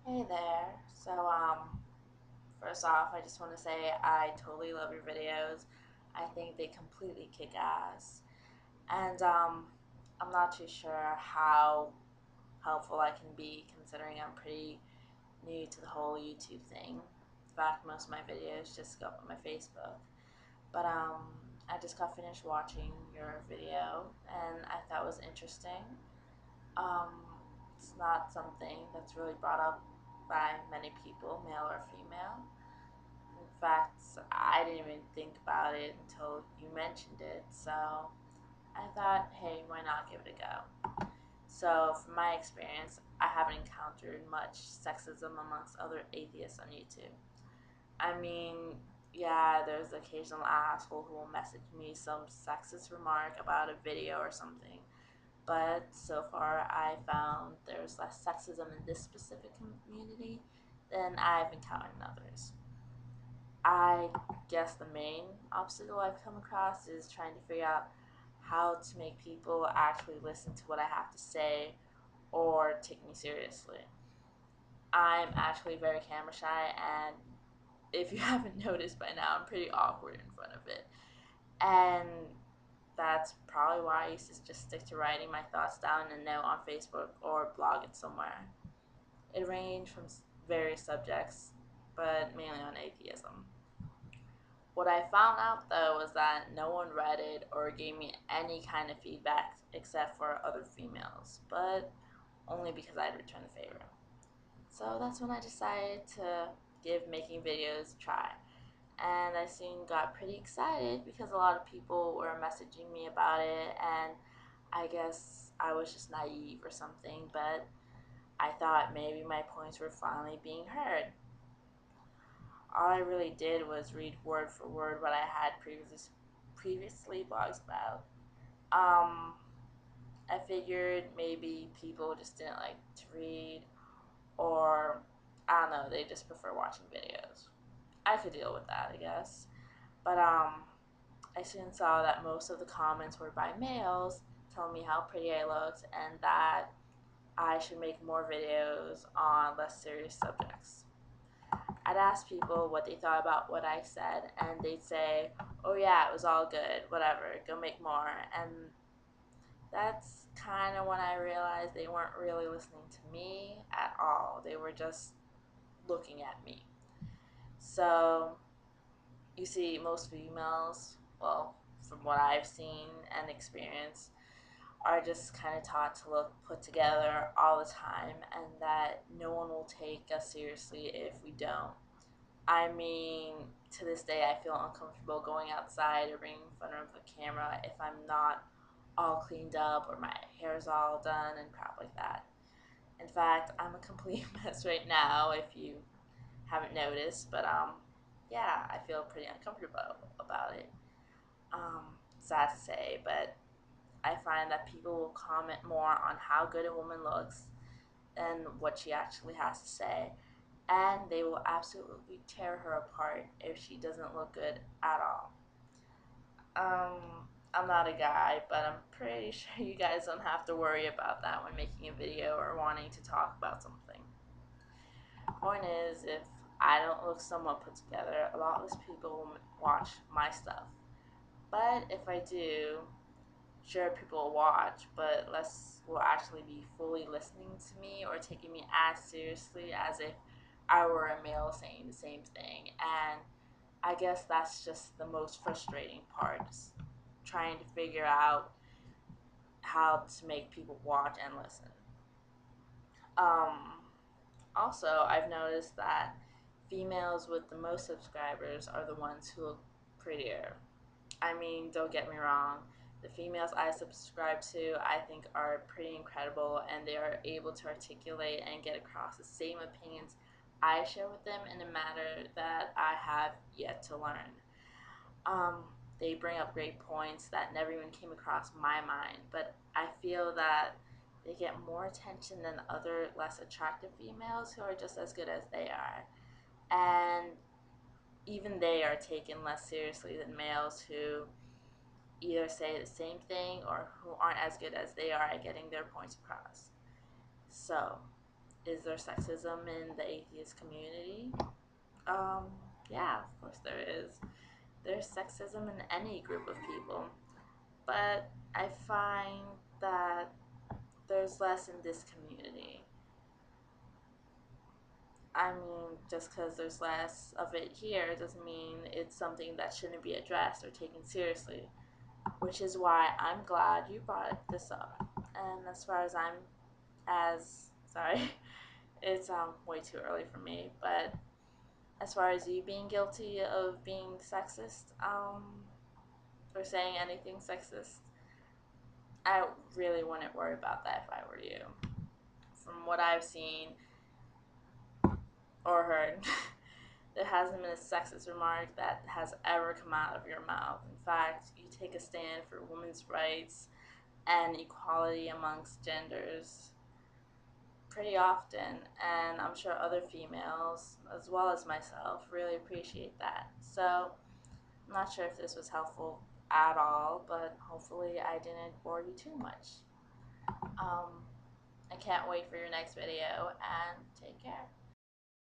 Hey there. First off, I just want to say I totally love your videos. I think they completely kick ass. And I'm not too sure how helpful I can be considering I'm pretty new to the whole YouTube thing. In fact, most of my videos just go up on my Facebook. But I just got finished watching your video and I thought it was interesting. Um, it's not something that's really brought up by many people, male or female. In fact, I didn't even think about it until you mentioned it, so I thought, hey, why not give it a go? So, from my experience, I haven't encountered much sexism amongst other atheists on YouTube. I mean, yeah, there's the occasional asshole who will message me some sexist remark about a video or something, but so far I found there's less sexism in this specific community than I've encountered in others. I guess the main obstacle I've come across is trying to figure out how to make people actually listen to what I have to say or take me seriously. I'm actually very camera shy, and if you haven't noticed by now, I'm pretty awkward in front of it. And that's probably why I used to just stick to writing my thoughts down in a note on Facebook or blog it somewhere. It ranged from various subjects, but mainly on atheism. What I found out though was that no one read it or gave me any kind of feedback except for other females, but only because I'd returned the favor. So that's when I decided to give making videos a try. And I soon got pretty excited because a lot of people were messaging me about it, and I guess I was just naive or something, but I thought maybe my points were finally being heard. All I really did was read word for word what I had previously blogs about. Um, I figured maybe people just didn't like to read, or I don't know, they just prefer watching videos. I could deal with that, I guess. But I soon saw that most of the comments were by males telling me how pretty I looked and that I should make more videos on less serious subjects. I'd ask people what they thought about what I said, and they'd say, "Oh yeah, it was all good, whatever, go make more." And that's kind of when I realized they weren't really listening to me at all. They were just looking at me. So, you see, most females, well, from what I've seen and experienced, are just kind of taught to look put together all the time and that no one will take us seriously if we don't. I mean, to this day, I feel uncomfortable going outside or being in front of a camera if I'm not all cleaned up or my hair's all done and crap like that. In fact, I'm a complete mess right now if you haven't noticed, but yeah, I feel pretty uncomfortable about it. Sad to say, but I find that people will comment more on how good a woman looks than what she actually has to say, and they will absolutely tear her apart if she doesn't look good at all. I'm not a guy, but I'm pretty sure you guys don't have to worry about that when making a video or wanting to talk about something. Point is, if I don't look somewhat put together, a lot less people will watch my stuff. But if I do, sure, people will watch, but less will actually be fully listening to me or taking me as seriously as if I were a male saying the same thing. And I guess that's just the most frustrating part, is trying to figure out how to make people watch and listen. Um, Also, I've noticed that females with the most subscribers are the ones who look prettier. I mean, don't get me wrong, the females I subscribe to I think are pretty incredible, and they are able to articulate and get across the same opinions I share with them in a manner that I have yet to learn. Um, they bring up great points that never even came across my mind, but I feel that they get more attention than other less attractive females who are just as good as they are. And even they are taken less seriously than males who either say the same thing or who aren't as good as they are at getting their points across. So, is there sexism in the atheist community? Yeah, of course there is. There's sexism in any group of people, but I find that there's less in this community. I mean, just because there's less of it here doesn't mean it's something that shouldn't be addressed or taken seriously, which is why I'm glad you brought this up. And as far as sorry, it's way too early for me, but as far as you being guilty of being sexist, or saying anything sexist, I really wouldn't worry about that if I were you. From what I've seen or heard, there hasn't been a sexist remark that has ever come out of your mouth. In fact, you take a stand for women's rights and equality amongst genders pretty often, and I'm sure other females, as well as myself, really appreciate that. So, I'm not sure if this was helpful at all, but hopefully I didn't bore you too much. I can't wait for your next video, and take care.